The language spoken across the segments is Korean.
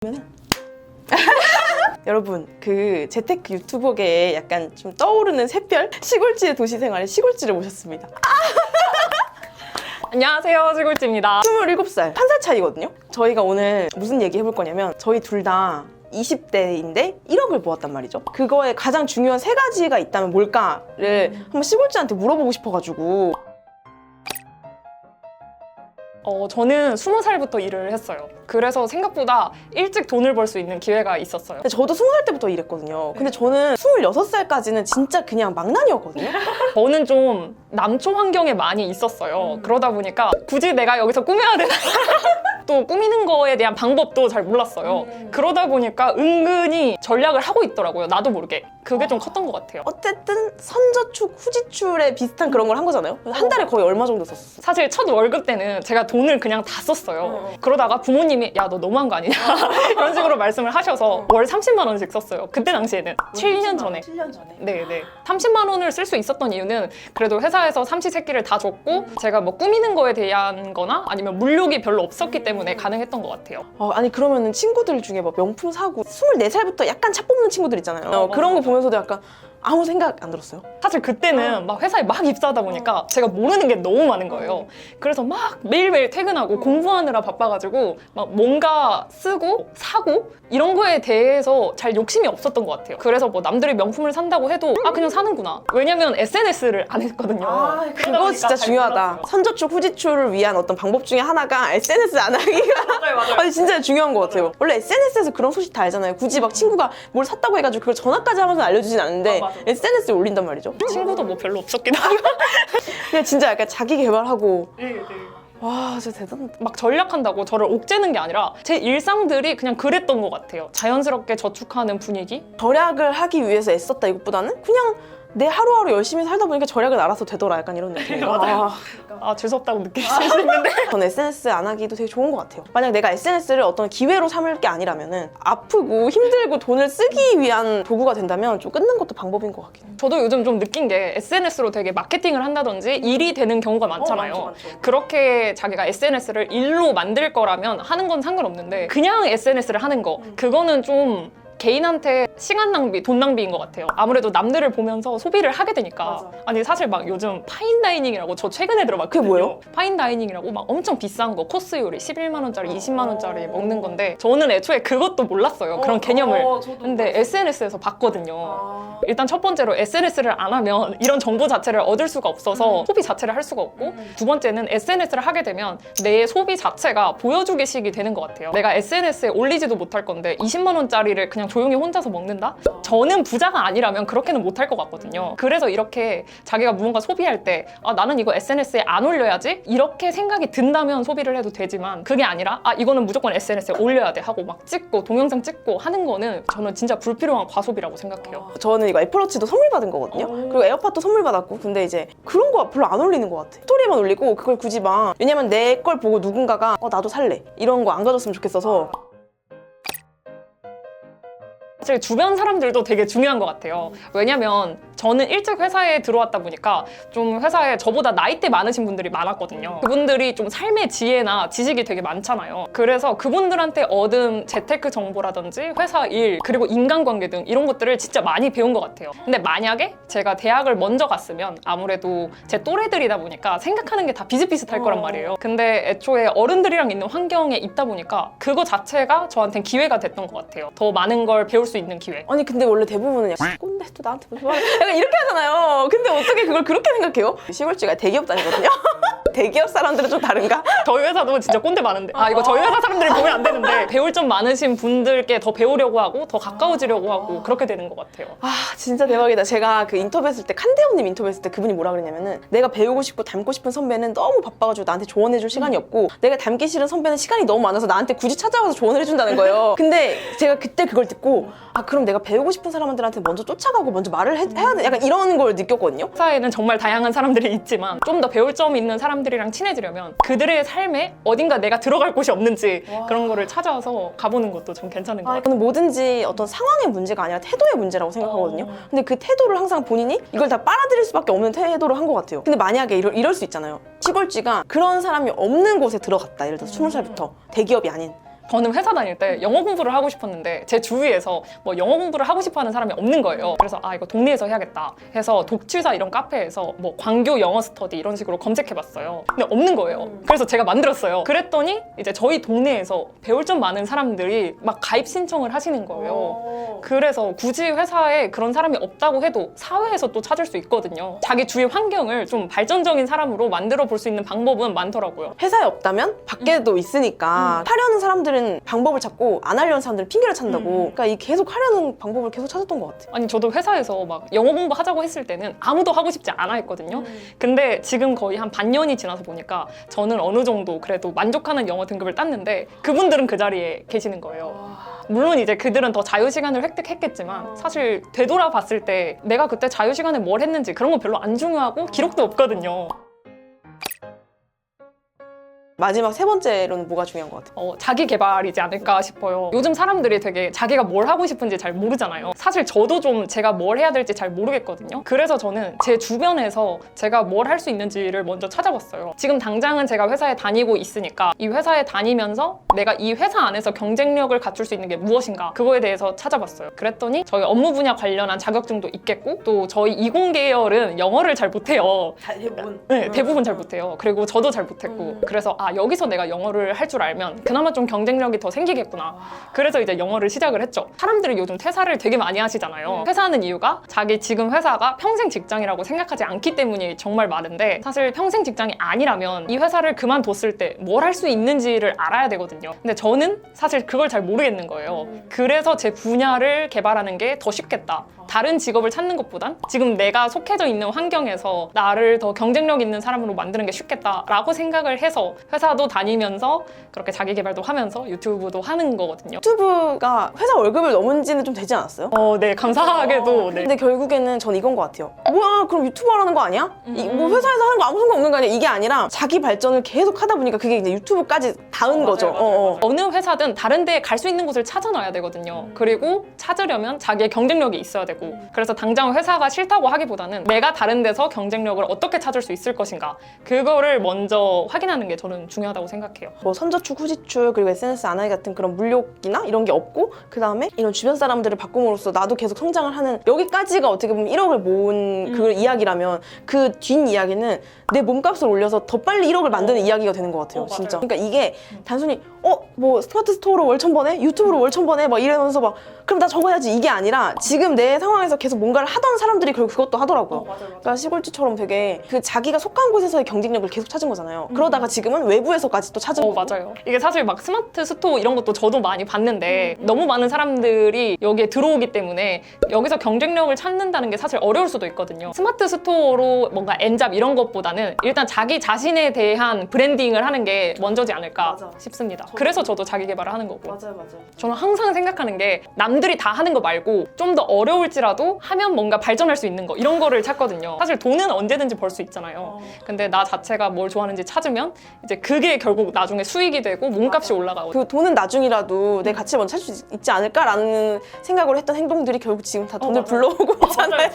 그러면은 여러분, 그 재테크 유튜버계에 약간 좀 떠오르는 샛별? 시골지의 도시생활의 시골지를 모셨습니다. 안녕하세요, 시골지입니다. 27살, 1살 차이거든요? 저희가 오늘 무슨 얘기 해볼 거냐면 저희 둘 다 20대인데 1억을 모았단 말이죠. 그거에 가장 중요한 3가지가 있다면 뭘까를 한번 시골지한테 물어보고 싶어가지고. 저는 20살부터 일을 했어요. 그래서 생각보다 일찍 돈을 벌 수 있는 기회가 있었어요. 근데 저도 20살 때부터 일했거든요. 근데 저는 26살까지는 진짜 그냥 망난이었거든요. 저는 좀 남초 환경에 많이 있었어요. 그러다 보니까 굳이 내가 여기서 꾸며야 되나? 또 꾸미는 거에 대한 방법도 잘 몰랐어요. 그러다 보니까 은근히 전략을 하고 있더라고요. 나도 모르게. 그게 좀 컸던 것 같아요. 어쨌든 선저축, 후지출에 비슷한 그런 걸 한 거잖아요. 한 달에 거의 얼마 정도 썼어? 사실 첫 월급 때는 제가 돈을 그냥 다 썼어요. 그러다가 부모님이 야, 너 너무한 거 아니냐? 이런 식으로 말씀을 하셔서 월 30만 원씩 썼어요. 그때 당시에는. 7년 전에. 7년 전에. 네네. 30만 원을 쓸 수 있었던 이유는 그래도 회사에서 삼시세끼를 다 줬고 제가 뭐 꾸미는 거에 대한 거나 아니면 물욕이 별로 없었기 때문에 가능했던 것 같아요. 아니 그러면은 친구들 중에 뭐 명품 사고 24살부터 약간 차 뽑는 친구들 있잖아요. 그런 거 보면서도 약간 아무 생각 안 들었어요? 사실 그때는 막 회사에 막 입사하다 보니까 제가 모르는 게 너무 많은 거예요. 그래서 막 매일매일 퇴근하고 공부하느라 바빠가지고 막 뭔가 쓰고 사고 이런 거에 대해서 잘 욕심이 없었던 것 같아요. 그래서 뭐 남들이 명품을 산다고 해도 그냥 사는구나. 왜냐면 SNS를 안 했거든요. 그거 진짜 중요하다. 선저축, 후지출을 위한 어떤 방법 중에 하나가 SNS 안 하기가 맞아요. 아니 진짜 중요한 것 같아요. 원래 SNS에서 그런 소식 다 알잖아요. 굳이 막 친구가 뭘 샀다고 해가지고 그걸 전화까지 하면서 알려주진 않는데 맞아. SNS에 올린단 말이죠. 친구도 뭐 별로 없었긴 하고. 그냥 진짜 약간 자기 개발하고 네. 와 진짜 대단하다. 막 전략한다고 저를 옥죄는 게 아니라 제 일상들이 그냥 그랬던 것 같아요. 자연스럽게 저축하는 분위기? 절약을 하기 위해서 애썼다 이것보다는 그냥 내 하루하루 열심히 살다 보니까 절약은 알아서 되더라 약간 이런 느낌. 맞아요. 재수없다고 느끼실 수 있는데 저는 SNS 안 하기도 되게 좋은 것 같아요. 만약 내가 SNS를 어떤 기회로 삼을 게 아니라면은 아프고 힘들고 돈을 쓰기 위한 도구가 된다면 좀 끊는 것도 방법인 것 같긴 해요. 저도 요즘 좀 느낀 게 SNS로 되게 마케팅을 한다든지 일이 되는 경우가 많잖아요. 많죠. 그렇게 자기가 SNS를 일로 만들 거라면 하는 건 상관없는데 그냥 SNS를 하는 거 그거는 좀 개인한테 시간 낭비, 돈 낭비인 것 같아요. 아무래도 남들을 보면서 소비를 하게 되니까. 맞아. 아니 사실 막 요즘 파인다이닝이라고 저 최근에 들어봤거든요. 그게 뭐예요? 파인다이닝이라고 막 엄청 비싼 거 코스 요리 11만 원짜리, 20만 원짜리 먹는 건데 저는 애초에 그것도 몰랐어요. 그런 개념을. 근데 SNS에서 봤거든요. 일단 첫 번째로 SNS를 안 하면 이런 정보 자체를 얻을 수가 없어서 소비 자체를 할 수가 없고 두 번째는 SNS를 하게 되면 내 소비 자체가 보여주기식이 되는 것 같아요. 내가 SNS에 올리지도 못할 건데 20만 원짜리를 그냥 조용히 혼자서 먹는다? 저는 부자가 아니라면 그렇게는 못할 것 같거든요. 그래서 이렇게 자기가 무언가 소비할 때 나는 이거 SNS에 안 올려야지? 이렇게 생각이 든다면 소비를 해도 되지만 그게 아니라 이거는 무조건 SNS에 올려야 돼 하고 막 찍고 동영상 찍고 하는 거는 저는 진짜 불필요한 과소비라고 생각해요. 저는 이거 애플워치도 선물 받은 거거든요. 그리고 에어팟도 선물 받았고 근데 이제 그런 거 별로 안 올리는 것 같아. 스토리에만 올리고 그걸 굳이 막 왜냐면 내 걸 보고 누군가가 나도 살래 이런 거 안 가졌으면 좋겠어서. 사실 주변 사람들도 되게 중요한 것 같아요. 왜냐면 저는 일찍 회사에 들어왔다 보니까 좀 회사에 저보다 나이대 많으신 분들이 많았거든요. 그분들이 좀 삶의 지혜나 지식이 되게 많잖아요. 그래서 그분들한테 얻은 재테크 정보라든지 회사 일 그리고 인간관계 등 이런 것들을 진짜 많이 배운 것 같아요. 근데 만약에 제가 대학을 먼저 갔으면 아무래도 제 또래들이다 보니까 생각하는 게 다 비슷비슷할 거란 말이에요. 근데 애초에 어른들이랑 있는 환경에 있다 보니까 그거 자체가 저한테는 기회가 됐던 것 같아요. 더 많은 걸 배울 수 있는 기회. 아니 근데 원래 대부분은 약간 꼰대 또 나한테 무슨 말 약간 이렇게 하잖아요. 근데 어떻게 그걸 그렇게 생각해요? 시골지가 대기업 다니거든요. 대기업 사람들은 좀 다른가? 저희 회사도 진짜 꼰대 많은데 이거 저희 회사 사람들이 보면 안 되는데 배울 점 많으신 분들께 더 배우려고 하고 더 가까워지려고 하고 그렇게 되는 것 같아요. 진짜 대박이다. 제가 그 인터뷰했을 때 칸대호님 인터뷰했을 때 그분이 뭐라 그랬냐면은 내가 배우고 싶고 닮고 싶은 선배는 너무 바빠가지고 나한테 조언해줄 시간이 없고 내가 닮기 싫은 선배는 시간이 너무 많아서 나한테 굳이 찾아와서 조언을 해준다는 거예요. 근데 제가 그때 그걸 듣고 그럼 내가 배우고 싶은 사람들한테 먼저 쫓아가고 먼저 말을 해야 돼. 약간 이런 걸 느꼈거든요. 회사에는 정말 다양한 사람들이 있지만 좀 더 배울 점이 있는 사람들이랑 친해지려면 그들의 삶에 어딘가 내가 들어갈 곳이 없는지 그런 거를 찾아서 가보는 것도 좀 괜찮은 것 같아요. 저는 뭐든지 어떤 상황의 문제가 아니라 태도의 문제라고 생각하거든요. 근데 그 태도를 항상 본인이 이걸 다 빨아들일 수밖에 없는 태도를 한 것 같아요. 근데 만약에 이럴 수 있잖아요. 시골쥐가 그런 사람이 없는 곳에 들어갔다. 예를 들어서 20살부터 대기업이 아닌 저는 회사 다닐 때 영어 공부를 하고 싶었는데 제 주위에서 뭐 영어 공부를 하고 싶어하는 사람이 없는 거예요. 그래서 아 이거 동네에서 해야겠다 해서 독취사 이런 카페에서 뭐 광교 영어 스터디 이런 식으로 검색해봤어요. 근데 없는 거예요. 그래서 제가 만들었어요. 그랬더니 이제 저희 동네에서 배울 점 많은 사람들이 막 가입 신청을 하시는 거예요. 그래서 굳이 회사에 그런 사람이 없다고 해도 사회에서 또 찾을 수 있거든요. 자기 주위 환경을 좀 발전적인 사람으로 만들어 볼 수 있는 방법은 많더라고요. 회사에 없다면 밖에도 있으니까 하려는 사람들은 방법을 찾고 안 하려는 사람들은 핑계를 찾는다고. 그러니까 이 계속 하려는 방법을 계속 찾았던 것 같아요. 아니 저도 회사에서 막 영어 공부하자고 했을 때는 아무도 하고 싶지 않아 했거든요. 근데 지금 거의 한 반년이 지나서 보니까 저는 어느 정도 그래도 만족하는 영어 등급을 땄는데 그분들은 그 자리에 계시는 거예요. 물론 이제 그들은 더 자유시간을 획득했겠지만 사실 되돌아봤을 때 내가 그때 자유시간에 뭘 했는지 그런 건 별로 안 중요하고 기록도 없거든요. 마지막 세 번째로는 뭐가 중요한 것 같아요? 자기 개발이지 않을까 싶어요. 요즘 사람들이 되게 자기가 뭘 하고 싶은지 잘 모르잖아요. 사실 저도 좀 제가 뭘 해야 될지 잘 모르겠거든요. 그래서 저는 제 주변에서 제가 뭘 할 수 있는지를 먼저 찾아봤어요. 지금 당장은 제가 회사에 다니고 있으니까 이 회사에 다니면서 내가 이 회사 안에서 경쟁력을 갖출 수 있는 게 무엇인가 그거에 대해서 찾아봤어요. 그랬더니 저희 업무 분야 관련한 자격증도 있겠고 또 저희 이공 계열은 영어를 잘 못해요. 대부분? 네, 대부분 잘 못해요. 그리고 저도 잘 못했고 그래서 여기서 내가 영어를 할 줄 알면 그나마 좀 경쟁력이 더 생기겠구나. 그래서 이제 영어를 시작을 했죠. 사람들이 요즘 퇴사를 되게 많이 하시잖아요. 퇴사하는 이유가 자기 지금 회사가 평생 직장이라고 생각하지 않기 때문이 정말 많은데 사실 평생 직장이 아니라면 이 회사를 그만뒀을 때 뭘 할 수 있는지를 알아야 되거든요. 근데 저는 사실 그걸 잘 모르겠는 거예요. 그래서 제 분야를 개발하는 게 더 쉽겠다. 다른 직업을 찾는 것보단 지금 내가 속해져 있는 환경에서 나를 더 경쟁력 있는 사람으로 만드는 게 쉽겠다라고 생각을 해서 회사도 다니면서 그렇게 자기 개발도 하면서 유튜브도 하는 거거든요. 유튜브가 회사 월급을 넘은 지는 좀 되지 않았어요? 네, 감사하게도. 네. 근데 결국에는 전 이건 것 같아요. 뭐야, 그럼 유튜브 하라는 거 아니야? 뭐 회사에서 하는 거 아무 상관 없는 거 아니야? 이게 아니라 자기 발전을 계속 하다 보니까 그게 이제 유튜브까지 닿은 거죠. 맞아요. 어느 회사든 다른 데에 갈 수 있는 곳을 찾아놔야 되거든요. 그리고 찾으려면 자기의 경쟁력이 있어야 되고 그래서 당장 회사가 싫다고 하기보다는 내가 다른 데서 경쟁력을 어떻게 찾을 수 있을 것인가 그거를 먼저 확인하는 게 저는 중요하다고 생각해요. 뭐 선저축, 후지축, 그리고 SNS 안 하기 같은 그런 물욕이나 이런 게 없고 그 다음에 이런 주변 사람들을 바꿈으로써 나도 계속 성장을 하는 여기까지가 어떻게 보면 1억을 모은 그 이야기라면 그 뒷 이야기는 내 몸값을 올려서 더 빨리 1억을 만드는 이야기가 되는 것 같아요. 진짜. 맞아요. 그러니까 이게 단순히 뭐 스마트 스토어로 월 1,000번에 유튜브로 월 1,000번에 막 이러면서 막 그럼 나 저거 해야지 이게 아니라 지금 내 상황에서 계속 뭔가를 하던 사람들이 결국 그것도 하더라고요. 그러니까 시골쥐처럼 되게 그 자기가 속한 곳에서의 경쟁력을 계속 찾은 거잖아요. 그러다가 지금은 외부에서까지 또 찾은 거고. 맞아요. 이게 사실 막 스마트 스토어 이런 것도 저도 많이 봤는데 너무 많은 사람들이 여기에 들어오기 때문에 여기서 경쟁력을 찾는다는 게 사실 어려울 수도 있거든요. 스마트 스토어로 뭔가 엔잡 이런 것보다는 일단 자기 자신에 대한 브랜딩을 하는 게 먼저지 않을까 싶습니다. 그래서 저도 자기 개발을 하는 거고. 맞아요. 저는 항상 생각하는 게 남들이 다 하는 거 말고 좀 더 어려울지라도 하면 뭔가 발전할 수 있는 거 이런 거를 찾거든요. 사실 돈은 언제든지 벌 수 있잖아요. 근데 나 자체가 뭘 좋아하는지 찾으면 이제 그게 결국 나중에 수익이 되고 몸값이 올라가고 그 돈은 나중이라도 내 가치를 먼저 찾을 수 있지 않을까라는 생각으로 했던 행동들이 결국 지금 다 돈을 불러오고 있잖아요.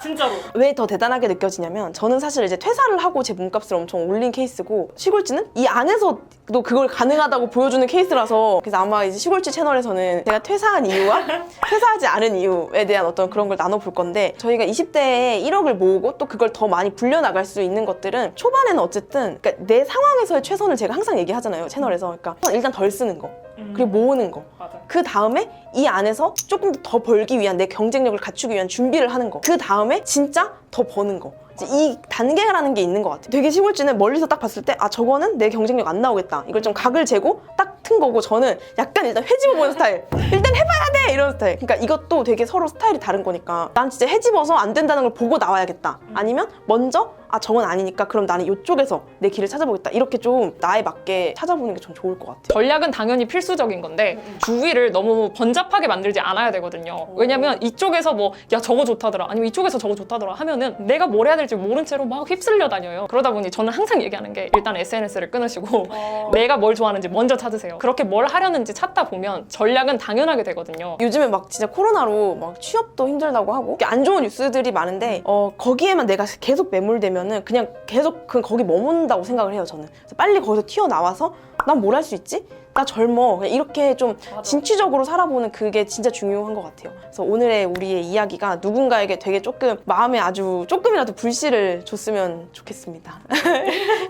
진짜로. 왜 더 대단하게 느껴지냐면 저는 사실 이제 퇴사를 하고 제 몸값을 엄청 올린 케이스고 시골쥐는 이 안에서도 그걸 가능하다고 보여주는 케이스라서 그래서 아마 이제 시골쥐 채널에서는 제가 퇴사한 이유와 퇴사하지 않은 이유에 대한 어떤 그런 걸 나눠볼 건데 저희가 20대에 1억을 모으고 또 그걸 더 많이 불려나갈 수 있는 것들은 초반에는 어쨌든 그러니까 내 상황에서의 최선을 제가 항상 얘기하잖아요 채널에서 그러니까 일단 덜 쓰는 거 그리고 모으는 거. 그 다음에 이 안에서 조금 더 벌기 위한 내 경쟁력을 갖추기 위한 준비를 하는 거. 그 다음에 진짜 더 버는 거. 이제 이 단계라는 게 있는 것 같아요. 되게 시골쥐는 멀리서 딱 봤을 때 저거는 내 경쟁력 안 나오겠다. 이걸 좀 각을 재고 딱 튼 거고 저는 약간 일단 헤집어 보는 스타일. 일단 해봐야 돼! 이런 스타일. 그러니까 이것도 되게 서로 스타일이 다른 거니까 난 진짜 헤집어서 안 된다는 걸 보고 나와야겠다. 아니면 먼저 저건 아니니까 그럼 나는 이쪽에서 내 길을 찾아보겠다. 이렇게 좀 나에 맞게 찾아보는 게 좀 좋을 것 같아요. 전략은 당연히 필수적인 건데 주위를 너무 번잡하게 만들지 않아야 되거든요. 왜냐면 이쪽에서 뭐 야 저거 좋다더라 아니면 이쪽에서 저거 좋다더라 하면은 내가 뭘 해야 될지 모른 채로 막 휩쓸려 다녀요. 그러다 보니 저는 항상 얘기하는 게 일단 SNS를 끊으시고 내가 뭘 좋아하는지 먼저 찾으세요. 그렇게 뭘 하려는지 찾다 보면 전략은 당연하게 되거든요. 요즘에 막 진짜 코로나로 막 취업도 힘들다고 하고 안 좋은 뉴스들이 많은데 거기에만 내가 계속 매몰되면은 그냥 계속 거기 머문다고 생각을 해요, 저는. 그래서 빨리 거기서 튀어나와서 난 뭘 할 수 있지? 나 젊어. 그냥 이렇게 좀 진취적으로 살아보는 그게 진짜 중요한 것 같아요. 그래서 오늘의 우리의 이야기가 누군가에게 되게 조금 마음에 아주 조금이라도 불씨를 줬으면 좋겠습니다.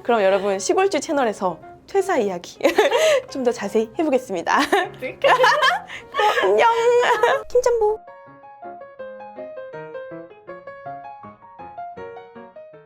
그럼 여러분 시골주 채널에서 퇴사 이야기 좀 더 자세히 해보겠습니다. 그럼 안녕. 김짬보.